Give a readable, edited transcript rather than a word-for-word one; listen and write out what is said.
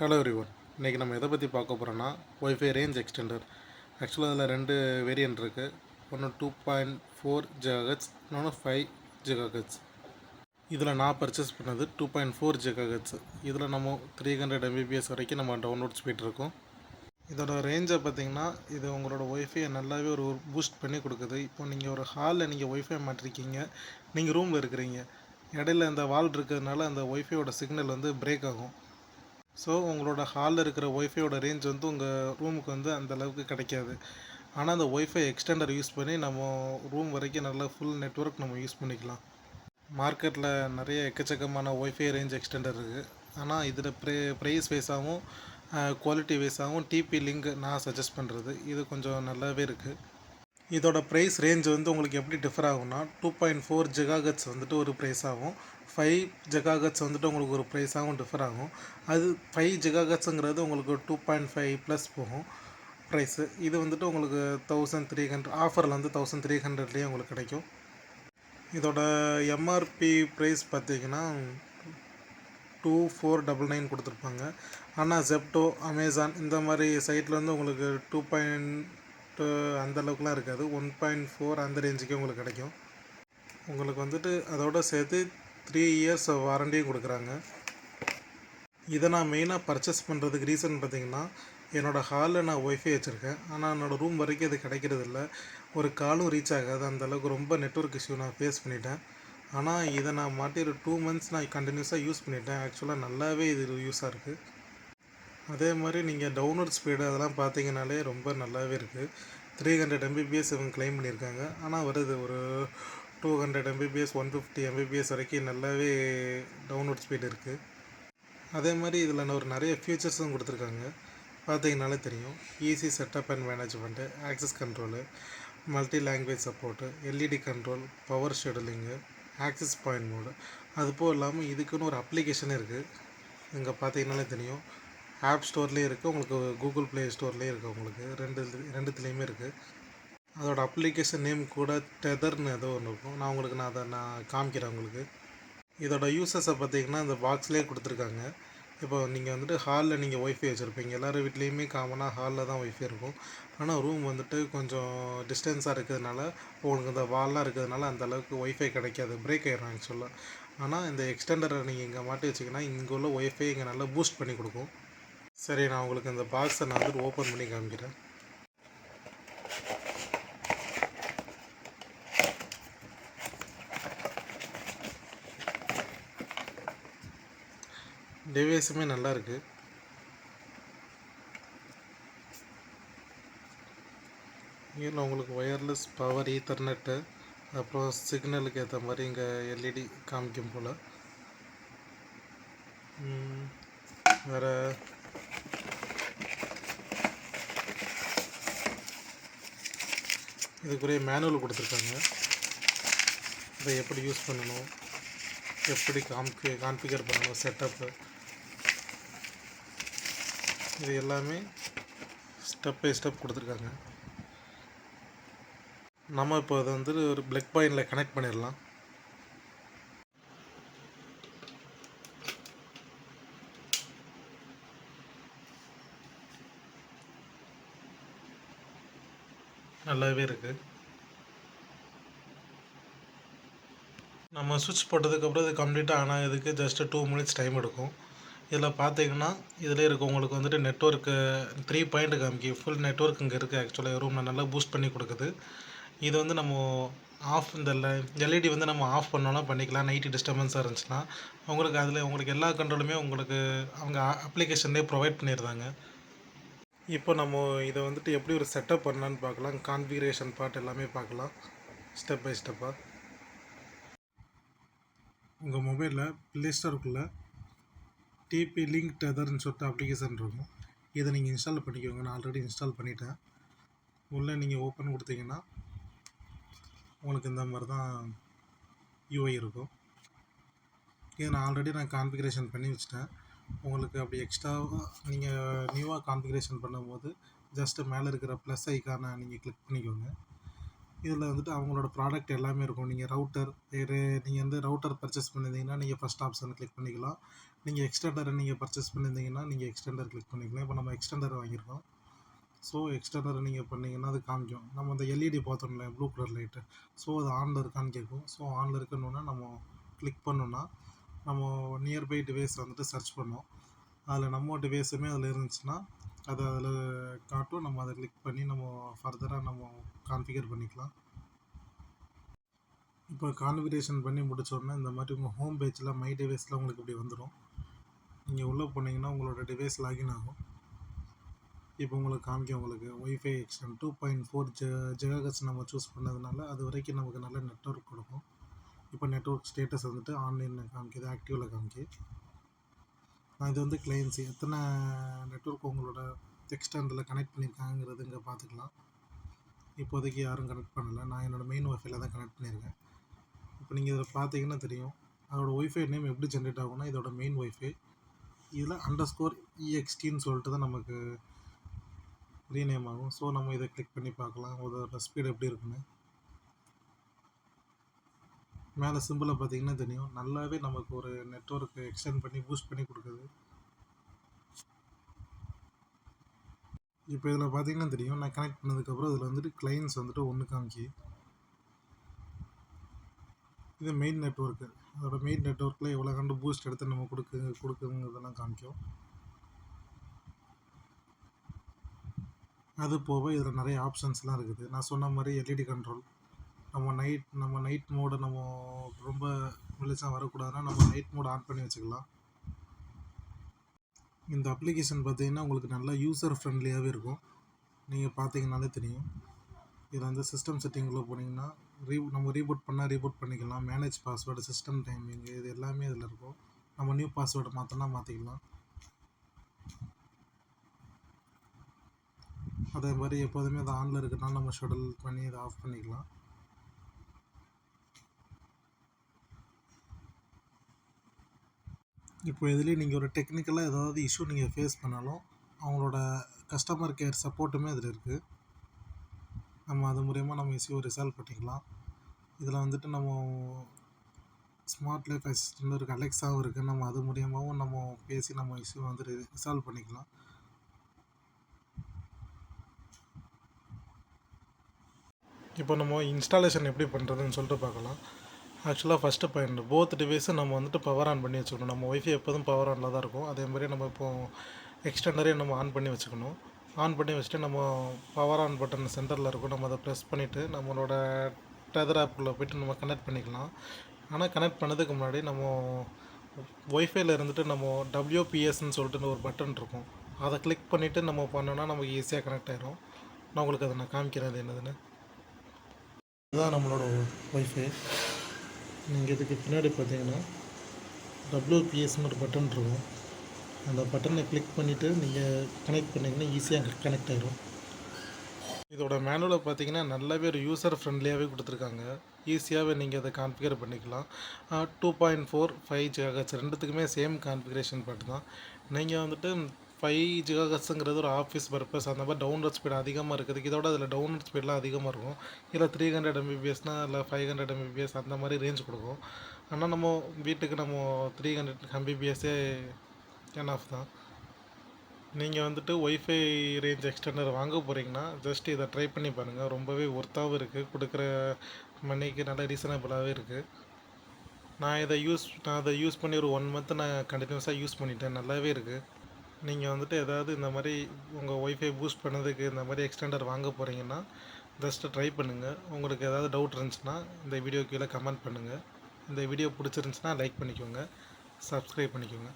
Hello everyone. இன்றைக்கி நம்ம எதை பற்றி பார்க்க போகிறோன்னா ஒய்ஃபை ரேஞ்ச் எக்ஸ்டெண்டர். ஆக்சுவலாக அதில் ரெண்டு வேரியன்ட் இருக்குது. ஒன்று 2.4 ஜிகாஹெட்ஸ், இன்னொன்று 5 ஜிகாஹெட்ஸ். இதில் நான் பர்ச்சேஸ் பண்ணது 2.4 ஜிகாஹெட்ஸ். இதில் நம்ம 300 mbps வரைக்கும் நம்ம டவுன்லோட் ஸ்பீட் இருக்கும். இதோட ரேஞ்சை பார்த்திங்கன்னா இது உங்களோட ஒய்ஃபையை நல்லாவே ஒரு பூஸ்ட் பண்ணி கொடுக்குது. இப்போ நீங்கள் ஒரு ஹாலில் நீங்கள் ஒய்ஃபை மாட்டிருக்கீங்க, நீங்கள் ரூமில் இருக்கிறீங்க, இடையில அந்த வால் இருக்கிறதுனால அந்த ஒய்ஃபையோட சிக்னல் வந்து பிரேக் ஆகும். ஸோ உங்களோட ஹாலில் இருக்கிற ஒய்ஃபையோட ரேஞ்ச் வந்து உங்கள் ரூமுக்கு வந்து அந்தளவுக்கு கிடைக்காது. ஆனால் அந்த ஒய்ஃபை எக்ஸ்டெண்டர் யூஸ் பண்ணி நம்ம ரூம் வரைக்கும் நல்லா ஃபுல் நெட்ஒர்க் நம்ம யூஸ் பண்ணிக்கலாம். மார்க்கெட்டில் நிறைய எக்கச்சக்கமான ஒய்ஃபை ரேஞ்ச் எக்ஸ்டெண்டர் இருக்குது. ஆனால் இதில் ப்ரைஸ் வைஸாகவும் குவாலிட்டி வைஸாகவும் டிபி லிங்க் நான் சஜஸ்ட் பண்ணுறது இது கொஞ்சம் நல்லாவே இருக்குது. இதோட ப்ரைஸ் ரேஞ்ச் வந்து உங்களுக்கு எப்படி டிஃபர் ஆகும்னா 2.4 ஜிகாஹெட்ஸ் வந்துட்டு ஒரு ப்ரைஸ் ஆகும், 5 ஜிகாஹெட்ஸ் வந்துட்டு உங்களுக்கு ஒரு ப்ரைஸாகவும் டிஃபர் ஆகும். அது 5 ஜிகாஹெட்ஸுங்கிறது உங்களுக்கு 2.5 ப்ளஸ் போகும் ப்ரைஸு. இது வந்துட்டு உங்களுக்கு 1300 ஆஃபரில் வந்து 1300லேயே உங்களுக்கு கிடைக்கும். இதோட எம்ஆர்பி ப்ரைஸ் பார்த்திங்கன்னா 2499 கொடுத்துருப்பாங்க. ஆனால் ஜெப்டோ, அமேசான் இந்த மாதிரி சைட்டில் வந்து உங்களுக்கு 2. அந்தளவுக்குலாம் இருக்காது, 1.4 அந்த ரேஞ்சுக்கே உங்களுக்கு கிடைக்கும். உங்களுக்கு வந்துட்டு அதோடு சேர்த்து 3 இயர்ஸ் வாரண்டியும் கொடுக்குறாங்க. இதை நான் மெயினாக பர்ச்சேஸ் பண்ணுறதுக்கு ரீசன் பார்த்திங்கன்னா, என்னோடய ஹாலில் நான் ஒய்ஃபை வச்சுருக்கேன். ஆனால் என்னோடய ரூம் வரைக்கும் அது கிடைக்கிறதில்ல, ஒரு காலும் ரீச் ஆகாது. அந்தளவுக்கு ரொம்ப நெட்ஒர்க் இஷ்யூ நான் ஃபேஸ் பண்ணிட்டேன். ஆனால் இதை நான் மாட்டி ஒரு 2 மந்த்ஸ் நான் கண்டினியூஸாக யூஸ் பண்ணிட்டேன். ஆக்சுவலாக நல்லாவே இது யூஸாக இருக்குது. அதே மாதிரி நீங்கள் டவுன்லோட் ஸ்பீடு அதெல்லாம் பார்த்தீங்கனாலே ரொம்ப நல்லாவே இருக்குது. 300 mbps இவங்க கிளைம் பண்ணியிருக்காங்க. ஆனால் வருது ஒரு 200 mbps 150 mbps வரைக்கும் நல்லாவே டவுன்லோட் ஸ்பீடு இருக்குது. அதே மாதிரி இதில் ஒரு நிறைய ஃபீச்சர்ஸும் கொடுத்துருக்காங்க, பார்த்தீங்கனாலே தெரியும். Easy setup and management, access control, multi language support, LED control, power scheduling, access point mode. அதுபோல் இல்லாமல் இதுக்குன்னு ஒரு அப்ளிகேஷனே இருக்குது. இங்கே பார்த்தீங்கனாலே தெரியும். ஆப் ஸ்டோர்லேயே இருக்குது, உங்களுக்கு கூகுள் ப்ளே ஸ்டோர்லேயே இருக்குது. உங்களுக்கு ரெண்டுத்துலேயுமே இருக்குது. அதோடய அப்ளிகேஷன் நேம் கூட டெதர்னு ஏதோ ஒன்று இருக்கும். நான் அதை காமிக்கிறேன் உங்களுக்கு. இதோட யூசஸை பார்த்திங்கன்னா இந்த பாக்ஸ்லேயே கொடுத்துருக்காங்க. இப்போ நீங்கள் வந்துட்டு ஹாலில் நீங்கள் ஒய்ஃபை வச்சுருப்பீங்க, எல்லோரும் வீட்லேயுமே காமனாக ஹாலில் தான் ஒய்ஃபை இருக்கும். ஆனால் ரூம் வந்துட்டு கொஞ்சம் டிஸ்டன்ஸாக இருக்கிறதுனால உங்களுக்கு இந்த வால்லாம் இருக்கிறதுனால அந்தளவுக்கு ஒய்ஃபை கிடைக்காது, பிரேக் ஆகிடும் ஆக்சுவலாக. ஆனால் இந்த எக்ஸ்டெண்டரை நீங்கள் இங்கே மாட்டி வச்சிங்கன்னா இங்கே உள்ள ஒய்ஃபை இங்கே நல்லா பூஸ்ட் பண்ணி கொடுக்கும். சரி, நான் உங்களுக்கு இந்த பாக்ஸை நான் வந்துட்டு ஓப்பன் பண்ணி காமிக்கிறேன். டிவைஸுமே நல்லா இருக்குது. இதில் உங்களுக்கு ஒயர்லெஸ் பவர் ஈத்தர்நெட்டு, அப்புறம் சிக்னலுக்கு ஏற்ற மாதிரி இங்கே எல்இடி காமிக்கும் போல். வேறு இதுக்குரிய மேனுவல் கொடுத்துருக்காங்க. இதை எப்படி யூஸ் பண்ணணும், எப்படி கான்ஃபிகர் பண்ணணும், செட்டப்பு, இது எல்லாமே ஸ்டெப் பை ஸ்டெப் கொடுத்துருக்காங்க. நம்ம இப்போ அதை வந்துட்டு ஒரு ப்ளக் பாயிண்டில் கனெக்ட் பண்ணிடலாம். நல்லாவே இருக்குது. நம்ம சுவிட்ச் போட்டதுக்கப்புறம் இது கம்ப்ளீட்டாக ஆன் ஆகிறதுக்கு ஜஸ்ட்டு 2 மினிட்ஸ் டைம் எடுக்கும். இதில் பார்த்தீங்கன்னா இதிலே இருக்குது உங்களுக்கு வந்துட்டு நெட்ஒர்க்கு 3 பாயிண்ட் காமிக்கி ஃபுல் நெட்ஒர்க் இங்கே இருக்குது. ஆக்சுவலாக ரூமில் நல்லா பூஸ்ட் பண்ணி கொடுக்குது. இது வந்து நம்ம ஆஃப் இந்த எல்இடி வந்து நம்ம ஆஃப் பண்ணோன்னா பண்ணிக்கலாம், நைட்டு டிஸ்டர்பன்ஸாக இருந்துச்சுன்னா. உங்களுக்கு எல்லா கண்ட்ரோலுமே உங்களுக்கு அவங்க அப்ளிகேஷன்லேயே ப்ரொவைட் பண்ணிடுறாங்க. இப்போ நம்ம இதை வந்துட்டு எப்படி ஒரு செட்டப் பண்ணலான்னு பார்க்கலாம். கான்ஃபிகரேஷன் பார்ட் எல்லாமே பார்க்கலாம் ஸ்டெப் பை ஸ்டெப்பாக. உங்கள் மொபைலில் ப்ளே ஸ்டோருக்குள்ளே டிபி லிங்க் டெதர்னு சொல்லிட்டு அப்ளிகேஷன் இருக்கும். இதை நீங்கள் இன்ஸ்டால் பண்ணிக்கோங்க. நான் ஆல்ரெடி இன்ஸ்டால் பண்ணிட்டேன். உள்ளே நீங்கள் ஓப்பன் கொடுத்தீங்கன்னா உங்களுக்கு இந்த மாதிரி தான் யூஐ இருக்கும். இதை நான் கான்ஃபிகரேஷன் பண்ணி வச்சுட்டேன். உங்களுக்கு அப்படி எக்ஸ்ட்ராவாக நீங்கள் நியூவாக கான்ஃபிகரேஷன் பண்ணும்போது ஜஸ்ட்டு மேலே இருக்கிற ப்ளஸ் ஐக்கானை நீங்கள் கிளிக் பண்ணிக்கோங்க. இதில் வந்துட்டு அவங்களோட ப்ராடக்ட் எல்லாமே இருக்கும். நீங்கள் வந்து ரவுட்டர் பர்ச்சேஸ் பண்ணியிருந்தீங்கன்னா நீங்கள் ஃபஸ்ட் ஆப்ஷன் கிளிக் பண்ணிக்கலாம். நீங்கள் எக்ஸ்டெண்டரை நீங்கள் பர்ச்சேஸ் பண்ணியிருந்தீங்கன்னா நீங்கள் எக்ஸ்டெண்டர் கிளிக் பண்ணிக்கலாம். இப்போ நம்ம எக்ஸ்டெண்டர் வாங்கியிருக்கோம். ஸோ எக்ஸ்டெண்டர் நீங்கள் பண்ணிங்கன்னா அது காமிக்கும். நம்ம அந்த எல்இடி பார்த்தோம்ல ப்ளூ கலர் லைட்டு, ஸோ அது ஆனில் இருக்கான்னு கேட்கும். ஸோ ஆனில் இருக்குன்னு நம்ம கிளிக் பண்ணோன்னா நம்ம நியர்பை டிவைஸ் வந்துட்டு சர்ச் பண்ணோம். அதில் நம்ம டிவைஸுமே அதில் இருந்துச்சுன்னா அதை அதில் காட்டும். நம்ம அதை கிளிக் பண்ணி நம்ம ஃபர்தராக நம்ம கான்ஃபிகர் பண்ணிக்கலாம். இப்போ கான்ஃபிகரேஷன் பண்ணி முடித்தோடனே இந்த மாதிரி உங்கள் ஹோம் பேஜில் மை டிவைஸில் உங்களுக்கு இப்படி வந்துடும். நீங்கள் உள்ளே போனீங்கன்னா உங்களோட டிவைஸ் லாகின் ஆகும். இப்போ உங்களுக்கு காமிக்கும். உங்களுக்கு ஒய்ஃபை எக்ஸ்டெண்ட் 2.4 ஜிகாஹெர்ட்ஸ் நம்ம சூஸ் பண்ணதுனால அது வரைக்கும் நமக்கு நல்ல நெட்ஒர்க் கொடுக்கும். இப்போ நெட்ஒர்க் ஸ்டேட்டஸ் வந்துட்டு ஆன்லைனில் காமிக்குது, ஆக்டிவில் காமிக்கு. நான் இது வந்து கிளைண்ட்ஸு எத்தனை நெட்ஒர்க் உங்களோட எக்ஸ்டெண்டரில் கனெக்ட் பண்ணியிருக்காங்கிறது இங்கே பார்த்துக்கலாம். இப்போதைக்கு யாரும் கனெக்ட் பண்ணலை. நான் என்னோடய மெயின் ஒய்ஃபைல தான் கனெக்ட் பண்ணியிருக்கேன். இப்போ நீங்கள் இதில் பார்த்தீங்கன்னா தெரியும். அதோடய ஒய்ஃபை நேம் எப்படி ஜென்ரேட் ஆகும்னா இதோட மெயின் ஒய்ஃபை இதில் _EXTன்னு சொல்லிட்டு தான் நமக்கு ரீநேம் ஆகும். ஸோ நம்ம இதை கிளிக் பண்ணி பார்க்கலாம் அதோட ஸ்பீடு எப்படி இருக்குன்னு. மேலே சிம்பிளை பார்த்தீங்கன்னா தெரியும். நல்லாவே நமக்கு ஒரு நெட்ஒர்க் எக்ஸ்டெண்ட் பண்ணி பூஸ்ட் பண்ணி கொடுக்குது. இப்போ இதில் பார்த்தீங்கன்னா தெரியும். நான் கனெக்ட் பண்ணதுக்கப்புறம் இதில் வந்துட்டு கிளைண்ட்ஸ் வந்துட்டு 1 காமிக்கி. இது மெயின் நெட்ஒர்க்கு. அதோட மெயின் நெட்ஒர்க்கில் எவ்வளோ கண்டு பூஸ்ட் எடுத்து நம்ம கொடுக்குங்கிறதெல்லாம் காமிக்கும். அது போக இதில் நிறைய ஆப்ஷன்ஸ்லாம் இருக்குது. நான் சொன்ன மாதிரி எல்இடி கண்ட்ரோல், நம்ம நைட் மோடை நம்ம ரொம்ப வெளிச்சம் வரக்கூடாதுன்னா நம்ம நைட் மோட் ஆன் பண்ணி வச்சுக்கலாம். இந்த அப்ளிகேஷன் பார்த்தீங்கன்னா உங்களுக்கு நல்லா யூசர் ஃப்ரெண்ட்லியாகவே இருக்கும். நீங்கள் பார்த்தீங்கன்னாலே தெரியும். இதில் வந்து சிஸ்டம் செட்டிங்கில் போனீங்கன்னா நம்ம ரீபூட் பண்ணால் ரீபூட் பண்ணிக்கலாம். மேனேஜ் பாஸ்வேர்டு, சிஸ்டம் டைமிங்கு, இது எல்லாமே இதில் இருக்கும். நம்ம நியூ பாஸ்வேர்டு மாற்றினா மாற்றிக்கலாம். அதே மாதிரி எப்போதுமே அது ஆனில் இருக்குன்னா நம்ம ஷெடியூல் பண்ணி இதை ஆஃப் பண்ணிக்கலாம். இப்போ இதுலேயே நீங்கள் ஒரு டெக்னிக்கலாக ஏதாவது இஷ்யூ நீங்கள் ஃபேஸ் பண்ணாலும் அவங்களோட கஸ்டமர் கேர் சப்போர்ட்டுமே அதில் இருக்குது. நம்ம அது மூலயமா நம்ம இஷ்யூவை ரிசால்வ் பண்ணிக்கலாம். இதில் வந்துட்டு நம்ம ஸ்மார்ட் லைஃப் அசிஸ்டன்ட் இருக்குது, அலெக்ஸாவும் இருக்குது. நம்ம அது மூலியமாகவும் நம்ம பேசி நம்ம இஷ்யூ வந்து ரிசால்வ் பண்ணிக்கலாம். இப்போ நம்ம இன்ஸ்டாலேஷன் எப்படி பண்ணுறதுன்னு சொல்லிட்டு பார்க்கலாம். ஆக்சுவலாக ஃபஸ்ட்டு பாயிண்ட், போத் டிவைஸும் நம்ம வந்துட்டு பவர் ஆன் பண்ணி வச்சுக்கணும். நம்ம ஒய்ஃபை எப்போதும் பவர் ஆனில் தான் இருக்கும். அதே மாதிரி நம்ம இப்போது எக்ஸ்டெண்டரையும் நம்ம ஆன் பண்ணி வச்சுக்கணும். ஆன் பண்ணி வச்சுட்டு நம்ம பவர் ஆன் பட்டன் சென்டரில் இருக்கும். நம்ம அதை ப்ரெஸ் பண்ணிவிட்டு நம்மளோட டெதர் ஆப்புக்குள்ளே போய்ட்டு நம்ம கனெக்ட் பண்ணிக்கலாம். ஆனால் கனெக்ட் பண்ணதுக்கு முன்னாடி நம்ம ஒய்ஃபைல இருந்துட்டு நம்ம WPSன்னு சொல்லிட்டு ஒரு பட்டன் இருக்கும். அதை கிளிக் பண்ணிவிட்டு நம்ம பண்ணோன்னா நமக்கு ஈஸியாக கனெக்ட் ஆகிரும். நான் உங்களுக்கு அதை நான் காமிக்கிறேன் அது என்னதுன்னு. இதுதான் நம்மளோட ஒய்ஃபை. நீங்கள் இதுக்கு பின்னாடி பார்த்தீங்கன்னா WPSன்னு ஒரு பட்டன் இருக்கும். அந்த பட்டனை கிளிக் பண்ணிவிட்டு நீங்கள் கனெக்ட் பண்ணிங்கன்னா ஈஸியாக கனெக்ட் ஆகிரும். இதோட மேனுவலை பார்த்தீங்கன்னா நல்லாவே ஒரு யூசர் ஃப்ரெண்ட்லியாகவே கொடுத்துருக்காங்க. ஈஸியாகவே நீங்கள் அதை கான்ஃபிகர் பண்ணிக்கலாம். 2.4 5 GHz ரெண்டுத்துக்குமே சேம் கான்ஃபிகரேஷன் பாட்டு தான். நீங்கள் வந்துட்டு 5 GHzங்கிறது ஒரு ஆஃபீஸ் பர்பஸ், அந்த மாதிரி டவுன்லோட் ஸ்பீடு அதிகமாக இருக்கிறதுக்கு இதோட அதில் டவுன்லோட் ஸ்பீடெலாம் அதிகமாக இருக்கும். இதில் 300 MBPSனால் இல்லை 500 MBPS அந்த மாதிரி ரேஞ்ச் கொடுக்கும். ஆனால் நம்ம வீட்டுக்கு நம்ம 300 MBPSே என்ஆஃப் தான். நீங்கள் வந்துட்டு ஒய்ஃபை ரேஞ்ச் எக்ஸ்டெண்டர் வாங்க போகிறீங்கன்னா ஜஸ்ட் இதை ட்ரை பண்ணி பாருங்கள். ரொம்பவே ஒர்த்தாகவும் இருக்குது. கொடுக்குற மணிக்கு நல்ல ரீசனபிளாகவே இருக்குது. நான் அதை யூஸ் பண்ணி ஒரு 1 மந்த் நான் கண்டினியூஸாக யூஸ் பண்ணிட்டேன். நல்லாவே இருக்குது. நீங்கள் வந்துட்டு ஏதாவது இந்த மாதிரி உங்கள் ஒய்ஃபை பூஸ்ட் பண்ணதுக்கு இந்த மாதிரி எக்ஸ்டெண்டர் வாங்க போகிறீங்கன்னா ஜஸ்ட்டு ட்ரை பண்ணுங்கள். உங்களுக்கு ஏதாவது டவுட் இருந்துச்சுன்னா இந்த வீடியோ கீழே கமெண்ட் பண்ணுங்கள். இந்த வீடியோ பிடிச்சிருந்துச்சுன்னா லைக் பண்ணிக்கோங்க, சப்ஸ்கிரைப் பண்ணிக்கோங்க.